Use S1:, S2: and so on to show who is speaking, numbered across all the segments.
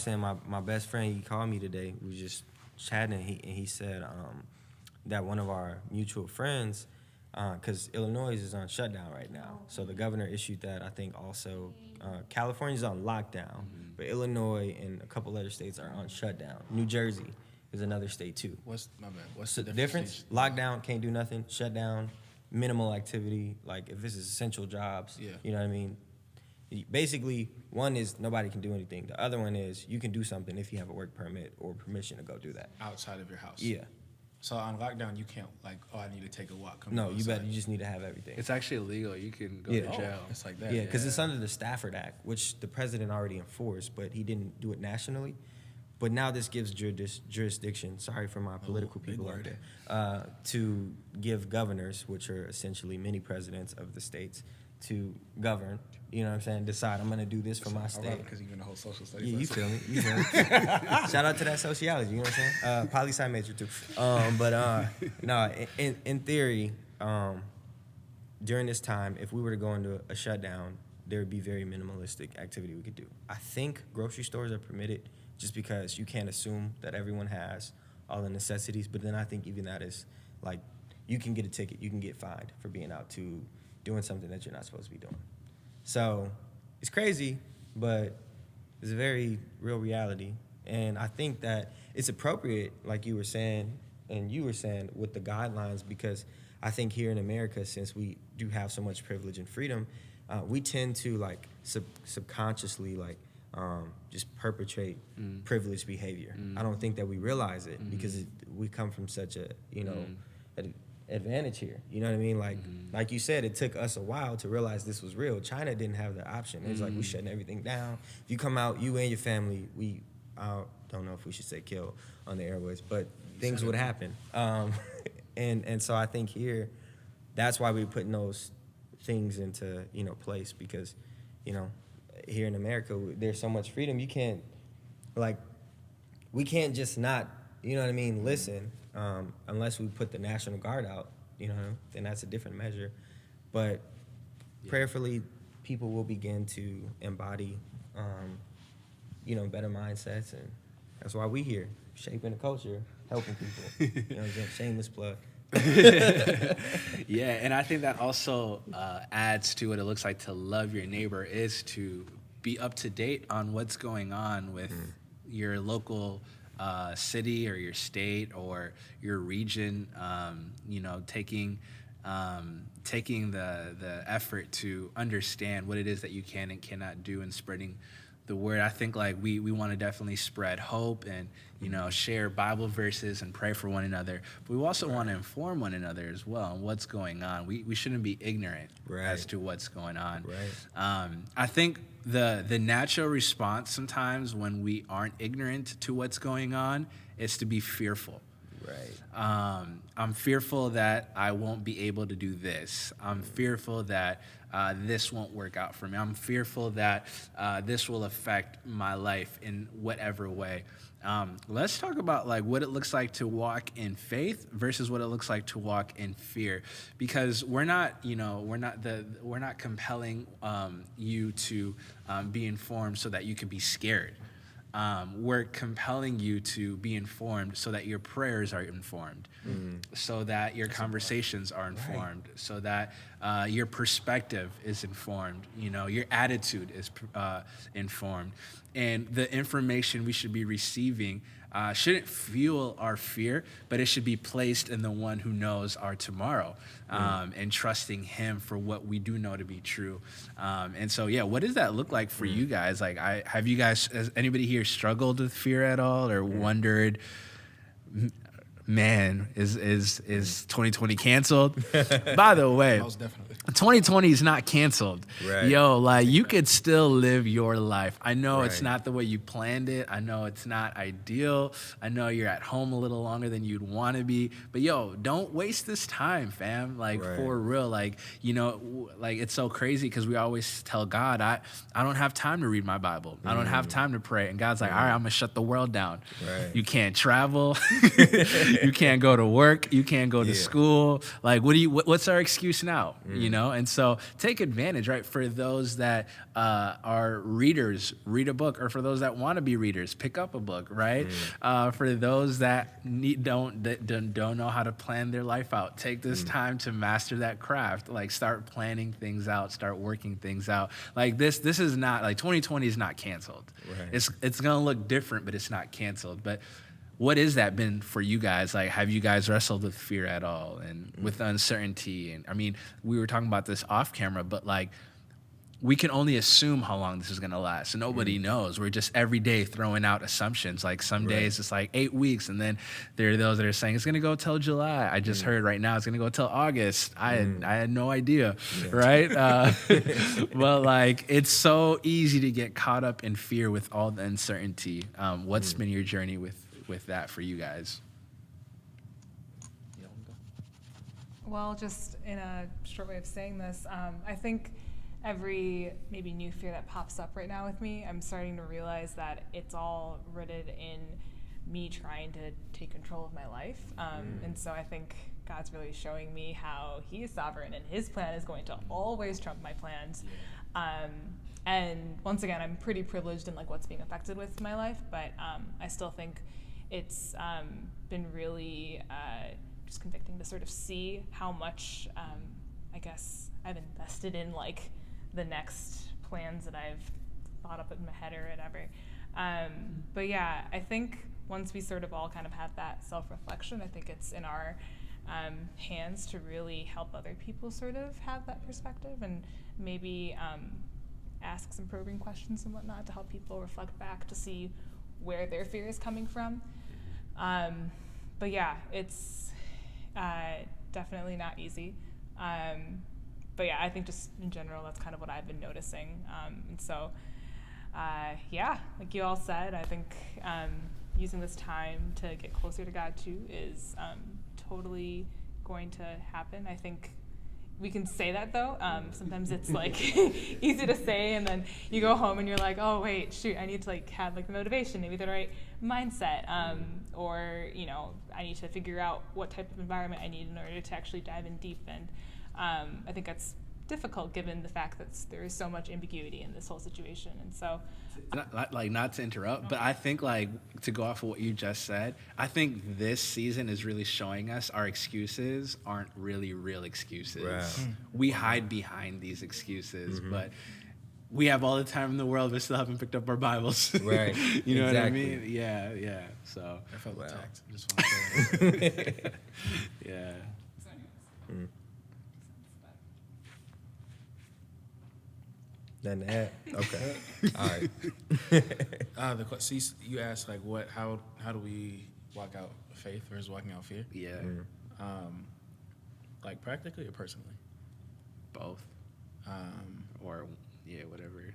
S1: saying, my best friend, he called me today. We was just chatting, and he said that one of our mutual friends, because Illinois is on shutdown right now. So the governor issued that. I think also California's on lockdown, but Illinois and a couple other states are on shutdown. New Jersey is another state too.
S2: What's
S1: the difference? Lockdown, can't do nothing. Shutdown, minimal activity. Like if this is essential jobs, you know what I mean? Basically, one is nobody can do anything. The other one is you can do something if you have a work permit or permission to go do that.
S2: Outside of your house.
S1: Yeah.
S2: So on lockdown, you can't I need to take a walk.
S1: No, you just need to have everything.
S3: It's actually illegal. You can go to jail.
S2: It's like that.
S1: Yeah, because it's under the Stafford Act, which the president already enforced, but he didn't do it nationally. But now this gives jurisdiction, sorry for my political people out there, to give governors, which are essentially mini presidents of the states, to govern, you know what I'm saying, decide I'm going to do this for my state.
S2: Because even the whole social studies.
S1: Yeah, you feel me. Shout out to that sociology, you know what I'm saying? Poli-sci major too. No, in theory, during this time, if we were to go into a shutdown, there would be very minimalistic activity we could do. I think grocery stores are permitted just because you can't assume that everyone has all the necessities, but then I think even that is, like, you can get a ticket, you can get fined for being out to doing something that you're not supposed to be doing. So it's crazy, but it's a very real reality. And I think that it's appropriate, like you were saying, and you were saying, with the guidelines, because I think here in America, since we do have so much privilege and freedom, we tend to, like, subconsciously, like, just perpetrate privileged behavior. I don't think that we realize it because we come from such a, advantage here. You know what I mean? Like you said, it took us a while to realize this was real. China didn't have the option. It was like, we shutting everything down. If you come out, you and your family, I don't know if we should say kill on the airways, but things would happen. And so I think here, that's why we're putting those things into, place, because, here in America, there's so much freedom. You can't, we can't just not, listen, unless we put the National Guard out, then that's a different measure. But prayerfully, people will begin to embody, better mindsets, and that's why we here, shaping the culture, helping people. Shameless plug.
S3: Yeah, and I think that also adds to what it looks like to love your neighbor, is to be up to date on what's going on with your local city or your state or your region. Taking the effort to understand what it is that you can and cannot do, and spreading the word. I think we want to definitely spread hope and share Bible verses and pray for one another, but we also want to inform one another as well on what's going on. We shouldn't be ignorant as to what's going on. I think the natural response sometimes when we aren't ignorant to what's going on is to be fearful. I'm fearful that I won't be able to do this. I'm fearful that this won't work out for me. I'm fearful that this will affect my life in whatever way. Let's talk about what it looks like to walk in faith versus what it looks like to walk in fear, because we're not compelling you to be informed so that you can be scared. We're compelling you to be informed so that your prayers are informed, so that your conversations are informed, so that your perspective is informed, your attitude is informed. And the information we should be receiving shouldn't fuel our fear, but it should be placed in the one who knows our tomorrow, and trusting him for what we do know to be true. And so, what does that look like for you guys? Has anybody here struggled with fear at all, or wondered, man, is 2020 canceled? By the way,
S2: Most definitely.
S3: 2020 is not canceled.
S1: Right.
S3: Yo, you could still live your life. I know it's not the way you planned it. I know it's not ideal. I know you're at home a little longer than you'd want to be. But don't waste this time, fam. For real. It's so crazy because we always tell God, I don't have time to read my Bible. I don't have time to pray. And God's like, all right, I'm going to shut the world down. You can't travel. You can't go to work. You can't go to
S1: Yeah.
S3: school. Like, what's our excuse now? You know? And so take advantage, right? For those that are readers, read a book. Or for those that want to be readers, pick up a book, right? For those that don't know how to plan their life out, take this time to master that craft. Like, start planning things out, start working things out. Like, this is not, like, 2020 is not canceled.
S1: Right.
S3: It's going to look different, but it's not canceled. But what has that been for you guys? Like, have you guys wrestled with fear at all and with uncertainty? And I mean, we were talking about this off camera, but like, we can only assume how long this is going to last. Nobody knows. We're just every day throwing out assumptions. Like, some days it's like 8 weeks, and then there are those that are saying it's going to go till July. I just heard right now it's going to go till August. I had no idea, right? But like, it's so easy to get caught up in fear with all the uncertainty. What's been your journey with that for you guys?
S4: Well, just in a short way of saying this, I think every maybe new fear that pops up right now with me, I'm starting to realize that it's all rooted in me trying to take control of my life. And so I think God's really showing me how he is sovereign and his plan is going to always trump my plans. And once again, I'm pretty privileged in like what's being affected with my life, but I still think it's been really just convicting to sort of see how much I guess I've invested in like the next plans that I've thought up in my head or whatever. But yeah, I think once we sort of all kind of have that self-reflection, I think it's in our hands to really help other people sort of have that perspective and maybe ask some probing questions and whatnot to help people reflect back to see where their fear is coming from. But yeah, it's definitely not easy. But yeah, I think just in general, that's kind of what I've been noticing. And so, yeah, like you all said, I think using this time to get closer to God too is totally going to happen. I think we can say that though. Sometimes it's like easy to say, and then you go home and you're like, oh wait, shoot, I need to like have like the motivation, maybe the right mindset, or you know, I need to figure out what type of environment I need in order to actually dive in deep. And I think that's difficult given the fact that there is so much ambiguity in this whole situation. And so,
S3: not to interrupt, but I think like to go off of what you just said, I think this season is really showing us our excuses aren't really real excuses.
S1: Right.
S3: We hide behind these excuses, but we have all the time in the world, but still haven't picked up our Bibles.
S1: Right.
S3: You know
S1: Exactly.
S3: what I mean? Yeah. So,
S2: I felt
S1: Wow.
S2: attacked. I just want to say that.
S3: yeah.
S1: Nothing to add? Okay. All right.
S2: So you asked like how do we walk out faith versus walking out fear?
S3: Yeah.
S2: Like practically or personally?
S3: Both. Or, yeah, whatever.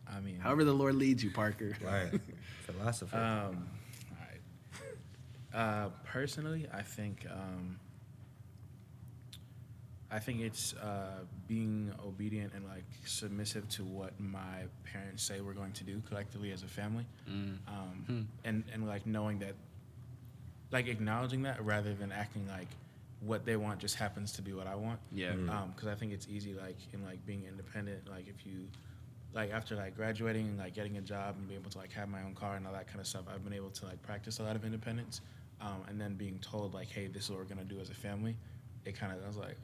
S2: I mean,
S3: However the Lord leads you, Parker.
S1: Right. Philosopher.
S2: all right. Personally, I think it's being obedient and like submissive to what my parents say we're going to do collectively as a family, and like knowing that, like acknowledging that rather than acting like what they want just happens to be what I want.
S3: Yeah.
S2: Because I think it's easy like in like being independent, like if you like after like graduating and like getting a job and being able to like have my own car and all that kind of stuff, I've been able to like practice a lot of independence, and then being told like, hey, this is what we're gonna do as a family, it kind of, I was like,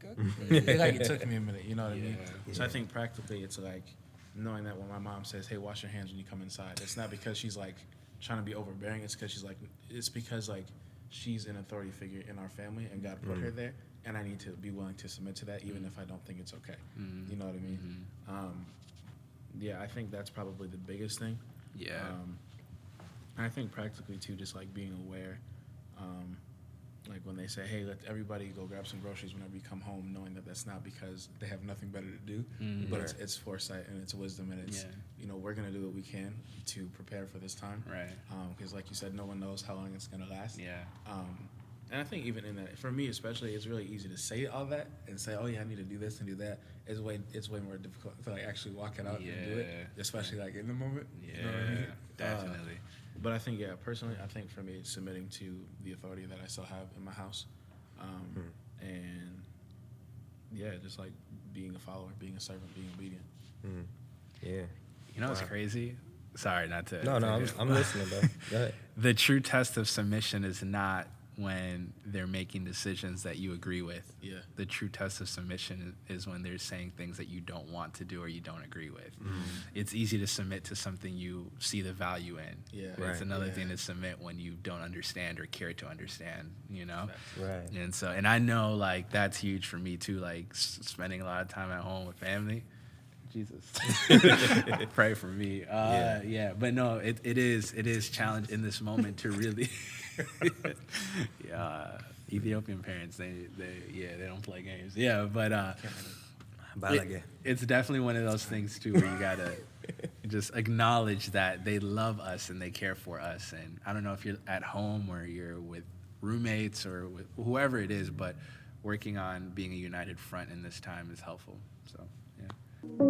S2: it took me a minute, you know what I mean? So I think practically it's like knowing that when my mom says, hey, wash your hands when you come inside, it's not because she's like trying to be overbearing, it's because like she's an authority figure in our family and God put her there, and I need to be willing to submit to that even if I don't think it's okay. You know what I mean? Yeah, I think that's probably the biggest thing.
S3: Yeah.
S2: And I think practically too, just like being aware, like when they say, hey, let everybody go grab some groceries whenever you come home, knowing that that's not because they have nothing better to do, but it's foresight and it's wisdom, and it's, you know, we're going to do what we can to prepare for this time.
S3: Right.
S2: Because like you said, no one knows how long it's going to last.
S3: Yeah.
S2: And I think even in that, for me especially, it's really easy to say all that and say, oh yeah, I need to do this and do that. It's way more difficult to like actually walk it out and do it, especially like in the moment.
S3: Yeah,
S2: You know what I mean?
S3: definitely.
S2: But I think, yeah, personally, I think for me, it's submitting to the authority that I still have in my house, and yeah, just like being a follower, being a servant, being obedient.
S1: Yeah.
S3: You know what's crazy? Sorry, not to.
S1: No, I'm listening, bro. Go ahead.
S3: The true test of submission is not when they're making decisions that you agree with.
S2: Yeah.
S3: The true test of submission is when they're saying things that you don't want to do or you don't agree with. It's easy to submit to something you see the value in.
S2: Yeah.
S3: But it's
S1: Right.
S3: another thing to submit when you don't understand or care to understand, you know?
S1: Right.
S3: And I know, like, that's huge for me, too, like, spending a lot of time at home with family. Jesus. Pray for me. But no, it is challenge in this moment to really Ethiopian parents, they don't play games. Yeah, but it's definitely one of those things too where you gotta just acknowledge that they love us and they care for us. And I don't know if you're at home or you're with roommates or with whoever it is, but working on being a united front in this time is helpful. So yeah.